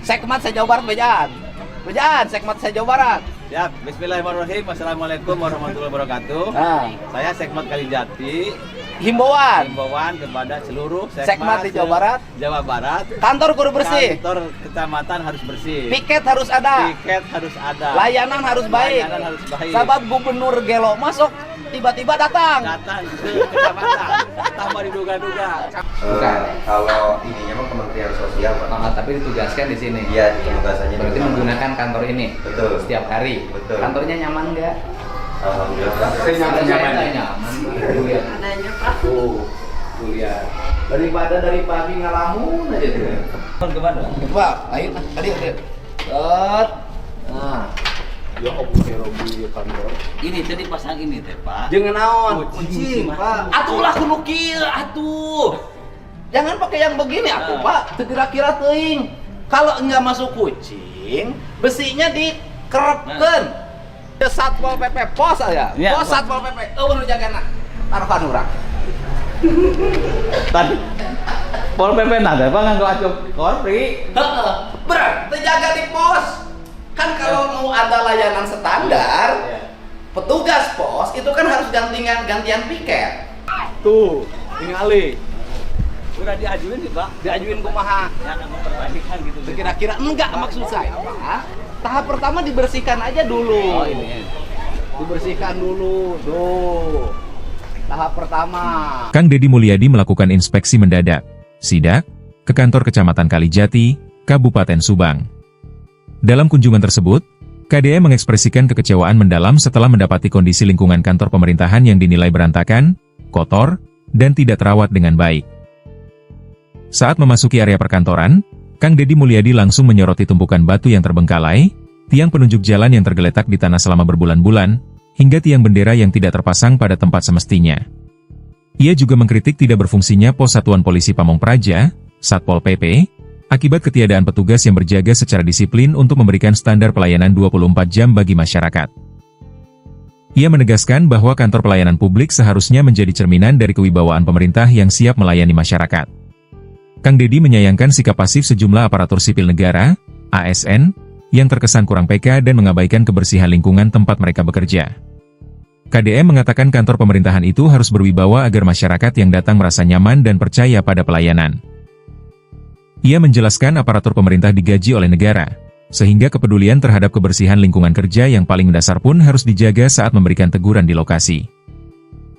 Sekmat se Jawa Barat bejaan. Bejaan Sekmat se Jawa Barat. Ya, bismillahirrahmanirrahim. Assalamualaikum warahmatullahi wabarakatuh. Saya Sekmat Kalijati. Himbauan Kepada seluruh Sekmat di Jawa Barat. Kantor kudu bersih. Kantor kecamatan harus bersih. Piket harus ada. Layanan harus baik. Sabab gubernur Gelo masuk tiba-tiba datang ke kecamatan tanpa diduga-duga. Kalau ininya mah Kementerian Sosial, Pak. Tapi ditugaskan di sini. Iya, penugasannya. Berarti menggunakan kantor ini. Betul. Setiap hari. Betul. Kantornya nyaman nggak? Alhamdulillah. Nyaman. Lihat. Adanya Pak. Tuh lihat. Daripada dari pagi ngalamun aja tuh. Kemana? Pak, ayo tadi. Nah. Ya Robi kantor. Ini tadi pasang ini teh, Pak. Jangan naon. Kucing, Pak. Atulah kudu kieu atuh. Jangan pakai yang begini atuh, Pak. Teu kira-kira teuing. Kalau enggak masuk kucing, besinya dikerepkeun. Satpol PP pos aya. Ya, Pos Pak. Satpol PP. Eueuh nu jagana. Taruhan urang. Tadi Pol PP nada Pak nganggo acup korpri. Heeh. Berat, teu jaga di pos. Kan kalau mau ada layanan standar, petugas pos itu kan harus gantian piket. Tuh, ningali. Udah diajuin sih, Pak. Diajuin kumaha? Ya kan memperbaikan gitu. Kira-kira enggak maksud saya, Pak. Tahap pertama dibersihkan aja dulu. Oh, ini. Dibersihkan dulu, tuh. Tahap pertama. Kang Deddy Mulyadi melakukan inspeksi mendadak, sidak, ke kantor Kecamatan Kalijati, Kabupaten Subang. Dalam kunjungan tersebut, KDM mengekspresikan kekecewaan mendalam setelah mendapati kondisi lingkungan kantor pemerintahan yang dinilai berantakan, kotor, dan tidak terawat dengan baik. Saat memasuki area perkantoran, Kang Deddy Mulyadi langsung menyoroti tumpukan batu yang terbengkalai, tiang penunjuk jalan yang tergeletak di tanah selama berbulan-bulan, hingga tiang bendera yang tidak terpasang pada tempat semestinya. Ia juga mengkritik tidak berfungsinya pos Satuan Polisi Pamong Praja, Satpol PP, akibat ketiadaan petugas yang berjaga secara disiplin untuk memberikan standar pelayanan 24 jam bagi masyarakat. Ia menegaskan bahwa kantor pelayanan publik seharusnya menjadi cerminan dari kewibawaan pemerintah yang siap melayani masyarakat. Kang Deddy menyayangkan sikap pasif sejumlah aparatur sipil negara, ASN, yang terkesan kurang peka dan mengabaikan kebersihan lingkungan tempat mereka bekerja. KDM mengatakan kantor pemerintahan itu harus berwibawa agar masyarakat yang datang merasa nyaman dan percaya pada pelayanan. Ia menjelaskan aparatur pemerintah digaji oleh negara, sehingga kepedulian terhadap kebersihan lingkungan kerja yang paling mendasar pun harus dijaga saat memberikan teguran di lokasi.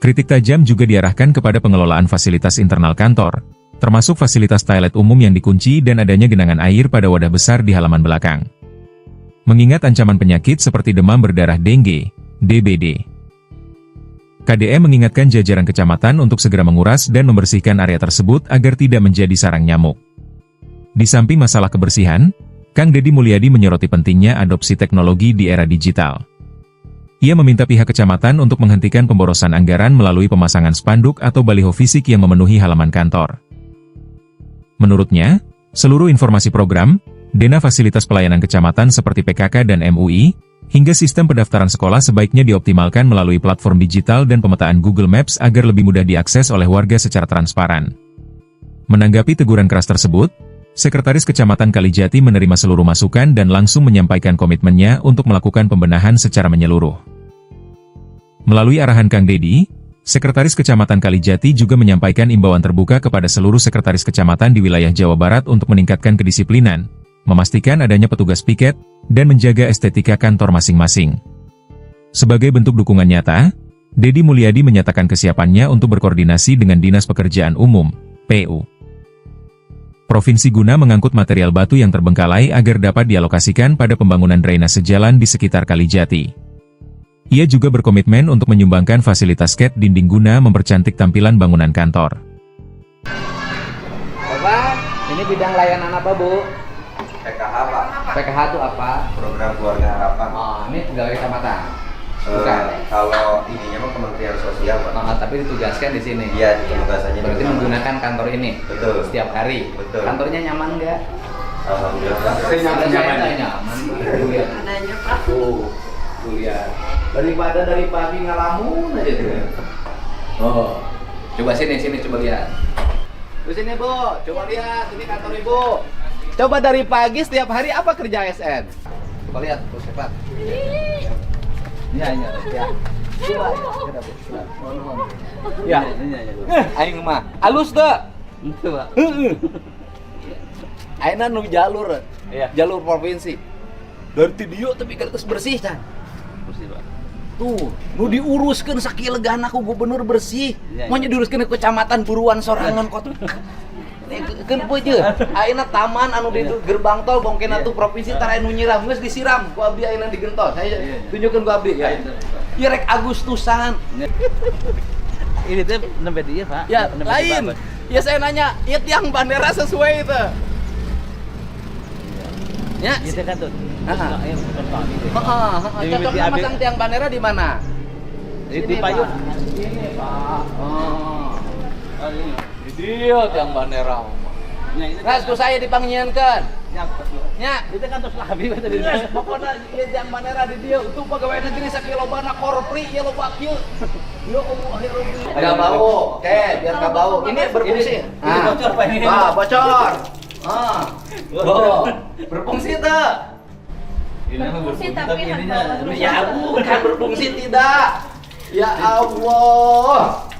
Kritik tajam juga diarahkan kepada pengelolaan fasilitas internal kantor, termasuk fasilitas toilet umum yang dikunci dan adanya genangan air pada wadah besar di halaman belakang. Mengingat ancaman penyakit seperti demam berdarah dengue, DBD. KDM mengingatkan jajaran kecamatan untuk segera menguras dan membersihkan area tersebut agar tidak menjadi sarang nyamuk. Di samping masalah kebersihan, Kang Deddy Mulyadi menyoroti pentingnya adopsi teknologi di era digital. Ia meminta pihak kecamatan untuk menghentikan pemborosan anggaran melalui pemasangan spanduk atau baliho fisik yang memenuhi halaman kantor. Menurutnya, seluruh informasi program, dana fasilitas pelayanan kecamatan seperti PKK dan MUI, hingga sistem pendaftaran sekolah sebaiknya dioptimalkan melalui platform digital dan pemetaan Google Maps agar lebih mudah diakses oleh warga secara transparan. Menanggapi teguran keras tersebut, Sekretaris Kecamatan Kalijati menerima seluruh masukan dan langsung menyampaikan komitmennya untuk melakukan pembenahan secara menyeluruh. Melalui arahan Kang Deddy, Sekretaris Kecamatan Kalijati juga menyampaikan imbauan terbuka kepada seluruh sekretaris kecamatan di wilayah Jawa Barat untuk meningkatkan kedisiplinan, memastikan adanya petugas piket, dan menjaga estetika kantor masing-masing. Sebagai bentuk dukungan nyata, Deddy Mulyadi menyatakan kesiapannya untuk berkoordinasi dengan Dinas Pekerjaan Umum, PU Provinsi guna mengangkut material batu yang terbengkalai agar dapat dialokasikan pada pembangunan drainase jalan di sekitar Kalijati. Ia juga berkomitmen untuk menyumbangkan fasilitas skate dinding guna mempercantik tampilan bangunan kantor. Bapak, ini bidang layanan apa, Bu? PKH, Pak. PKH itu apa? Program Keluarga Harapan. Oh, ini pegawai kecamatan. Kalau ininya mah Kementerian Sosial, Pak. Tapi ditugaskan di sini. Iya, penugasannya. Berarti menggunakan kantor ini. Betul. Setiap hari. Betul. Kantornya nyaman nggak? Alhamdulillah. Nyaman. Lihat. Adanya Pak. Tuh lihat. Daripada dari pagi ngalamun aja tuh. Oh, coba sini coba lihat. Di sini, Bu, coba lihat, ini kantor Ibu. Coba dari pagi setiap hari apa kerja ASN? Coba lihat, tuh cepat. Ya. Coba, ya. Aing mah halus teu? Henteu, Pak. Heeh. Ayeuna nu jalur. Iya. Jalur provinsi. Dari ti dieu teh bikin geus bersih can. Bersih, Pak. Tuh, nu diuruskeun sakilegan ku gubernur bersih. Iya, iya. Mau diuruskeun ke kecamatan Buruan Sorangan kota. Keun peujeun. Ayeuna taman anu di gerbang tol bongkena tuh provinsi tara anu nyiram geus disiram ku abdi ayeuna digentol. Saya tunjukkeun ku abdi ya. Ieu rek Agustusan. Ini teh nembe dia, Pak. Ya, Nembe di lain. Babat. Ya saya nanya, ieu tiang bandera sesuai itu. Ya. Gitu kan tuh. Ah. Ayo contoh gitu. Heeh, Jadi cocoknya diambil- masang tiang bandera di mana? Di payung. Sini, Pak. Oh. Oh, ini. Di dia tiang bandera. Nah, ini Ras ku saya dipangnyieunkeun. Nya, itu kan terus labi tadi. pokoknya ieu tiang bandera di dia untuk pegawai negeri sakilobana korpri ieu loba kieu. Ya Allah, ya Rabbi. Enggak bau. Oke, biar enggak bau. Ini berfungsi. Ini bocor, Pak, ini. Bocor. Ah. Oh, berfungsi tuh. Ini mah Berfungsi, berfungsi, tapi ininya kan Ya bukan berfungsi tidak. Ya Allah.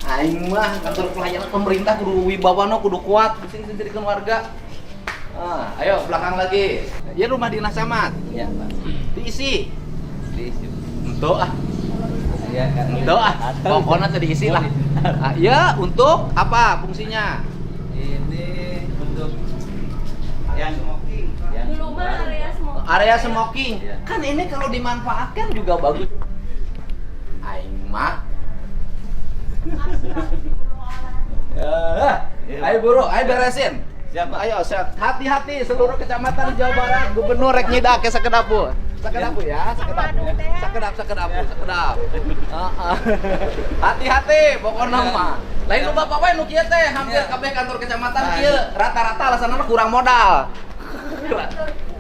Aing mah kantor pelayanan pemerintah kudu wibawano kudu kuat. Sini sendirikan warga. Ayo belakang lagi. Ya rumah dinas camat. Iya, Pak. Diisi. Diisi. Untuk Iya kan. Untuk pokoknya tadi diisi lah. Ya untuk apa fungsinya? Ini untuk yang smoking. Yang Dulu mah area semua. Area smoking. Iya. Kan ini kalau dimanfaatkan juga bagus. Aing mah. Ayo buru, ayo beresin. Siapa? Ayo, hati-hati seluruh kecamatan Jawa Barat, gubernur rek nyidak ke sakedapu. Sakedapu ya, sakedapu. Sakedap. Hati-hati pokoknya mah. Lain lu bapak wae nu kieu teh, hampir kabeh kantor kecamatan kieu rata-rata alasanna kurang modal.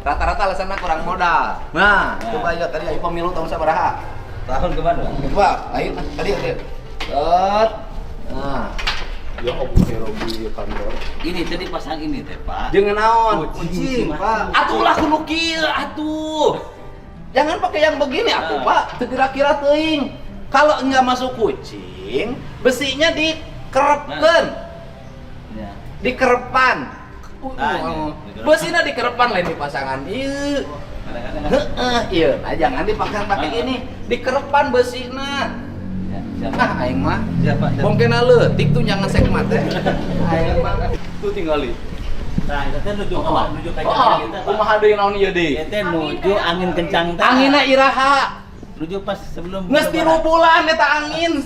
Rata-rata alasanna kurang modal. Nah, coba ya tadi ayo pemilu tahun sabaraha? Tahun kemana? Coba, ayo tadi. Set. Nah, Ya Allah, Robi kantor. Ini tadi pasang ini teh, Pak. jangan naon, Kucing, Pak. Atuh lah kudu kieu atuh. Jangan pakai yang begini atuh, Pak. Kira-kira teuing. Kalau enggak masuk kucing, besinya dikerepkeun. Ya. Dikerepan. Iya. Besinya dikerepan lain dipasangan. Ieu. Kadang-kadang. Heeh, ieu. Nah, jangan dipakai ini. Dikerepan besina. Ya, siapa? Ah, aing mah. Siapa? Mungkin leutik tuh jangan sekmat teh. Aing mah. Tuh tinggali. Nah, itu teh nuju Oh, nuju ka jalan kita, Pak. kumaha deui naon ieu deui? Itu teh nuju angin kencang teh. Anginna iraha. Nuju pas sebelum Nges 3 bulan eta angin.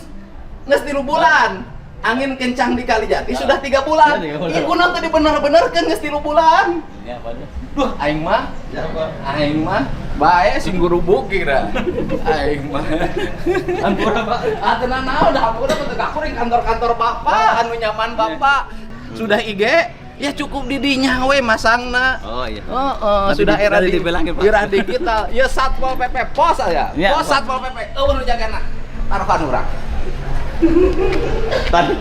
Nges 3 bulan. Angin kencang di Kalijati sudah 3 bulan. Ya, 3 bulan. Ieu kunaon teh dibener-benerkeun nges 3 bulan. Ya, Pak. Duh, aing mah. Siapa? Aing mah bae sing guru buki kira. Aing mah. Ampura, Pak. Tenan naon dah hampura teh gakuring kantor-kantor Bapak anu nyaman Bapak. Sudah IG ya cukup di dinya we masangna. Oh iya. Heeh, Tapi sudah era tadi dibilangin, Pak. era digital. Ya Satpol PP pos aya. Iya, Pos Pak. Satpol PP. Eueuh nu jagana. Taruhan urang. Tadi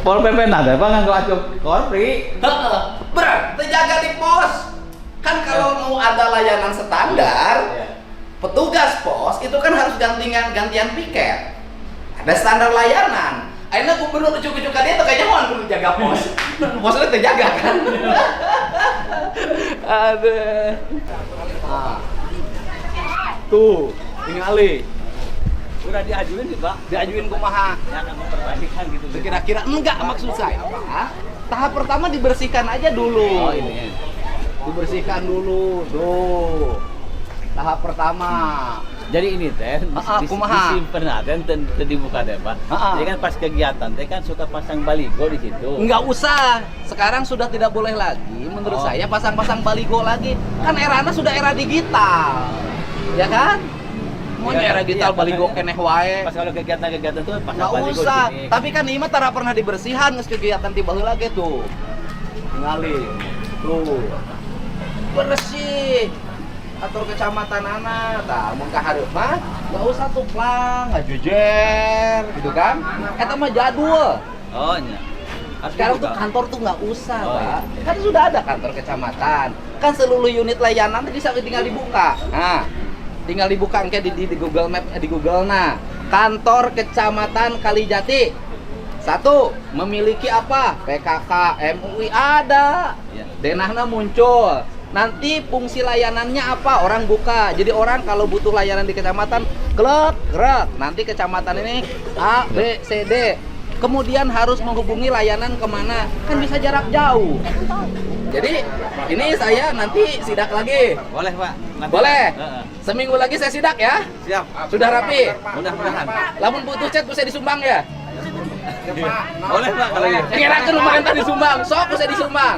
Pol PP nada, Pak nganggo acuh korpri. Heeh. Berat, terjaga di pos. Kan kalau mau ada layanan standar, petugas pos itu kan harus gantian piket. Ada standar layanan. Akhirnya gubernur ujuk-ujuk dia tuh kayaknya mau kudu jaga pos. Posnya terjaga kan. Aduh. Ah. Tuh, tingali. Udah diajuin sih, Pak. Diajuin kumaha? Ya akan memperbaikan gitu. Kira-kira enggak maksud saya, Pak. Tahap pertama dibersihkan aja dulu. Oh, ini. Dibersihkan dulu, tuh. Tahap pertama. Jadi ini teh kumaha? disimpen teh teu dibuka teh, Pak. Jadi kan pas kegiatan teh kan suka pasang baligo di situ. Enggak usah. Sekarang sudah tidak boleh lagi menurut saya pasang-pasang baligo lagi. Kan erana sudah era digital. Ya kan? Maunya era digital baligo keneh wae. Pas kalau kegiatan-kegiatan tuh pasang Enggak baligo usah. di sini. Tapi kan ieu mah tara pernah dibersihan geus kegiatan tiba heula ge tuh. Tingali. Tuh. Bersih. Atur kecamatan anak, tah mun ka hareup mah enggak usah tuplang, ngajejer gitu kan. Eta mah jadul. Oh nya. Sekarang tuh dibuka. kantor tuh nggak usah, Oh, Pak. iya. Kan sudah ada kantor kecamatan. Kan seluruh unit layanan bisa tinggal dibuka. Nah, tinggal dibuka angke di Google Map, di Google. Nah, kantor kecamatan Kalijati. Satu, memiliki apa? PKK, MUI ada. Iya. Denahnya muncul. Nanti fungsi layanannya apa? Orang buka. Jadi orang kalau butuh layanan di kecamatan, gerak. Nanti kecamatan ini A, B, C, D. Kemudian harus menghubungi layanan kemana? Kan bisa jarak jauh. Jadi ini saya nanti sidak lagi. Boleh Pak. Nanti. Boleh. Heeh. Seminggu lagi saya sidak ya. Siap. Sudah rapi. Mudah-mudahan. Lamun butuh chat bisa disumbang ya. Boleh Pak kalau gitu. Kira-kira lumayan tadi disumbang. Sok bisa disumbang.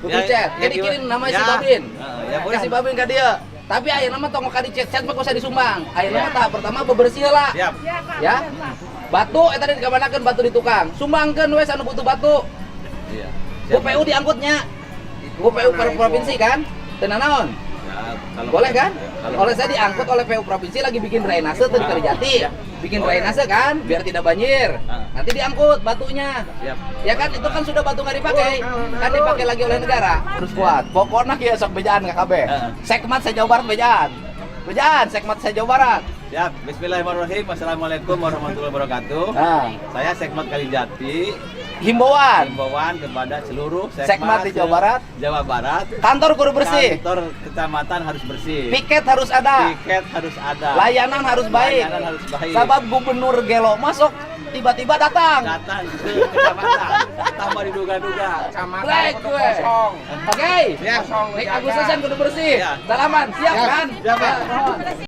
Butuh Ya, chat. ya, Jadi gimana? kirim nama si Ya. Babin. Ya boleh. Kasih Babin ke dia. Tapi ayeuna mah tong ka di chat mah usah disumbang. Ayeuna mah tahap pertama bebersih lah. Siap. Ya. Batu eta tadi dikamanakeun batu di tukang. Sumbangkeun we anu butuh batu. Iya. Ku PU diangkutnya. Ku PU per provinsi kan? Teu naon. Ya, kalau- Boleh kan? Kalau Oleh saya diangkut oleh PU provinsi lagi bikin drainase tuh di Kalijati. Bikin drainase kan biar tidak banjir. Nanti diangkut batunya. siap. Ya kan itu kan sudah batu nggak dipakai, kan dipakai lagi oleh negara. Terus kuat. Pokoknya ya sok bejaan KKB. Sekmat se Jawa Barat bejaan. Bejaan Sekmat se Jawa Barat. Siap. Bismillahirrahmanirrahim. Assalamualaikum warahmatullahi wabarakatuh. Nah, Saya Sekmat Kalijati. himbauan. Himbauan kepada seluruh Sekmat di Jawa Barat. Jawa Barat. Kantor kudu bersih. Kantor kecamatan harus bersih. Piket harus ada. Tiket harus ada. Layanan harus baik. Layanan harus baik. Sabab gubernur Gelo masuk tiba-tiba datang. Datang ke kecamatan tanpa diduga-duga. Break gue. Oke. Siap. Nik Agustusan kudu bersih. Ya. Salaman, siap kan? Siap, Pak. Ya, mohon.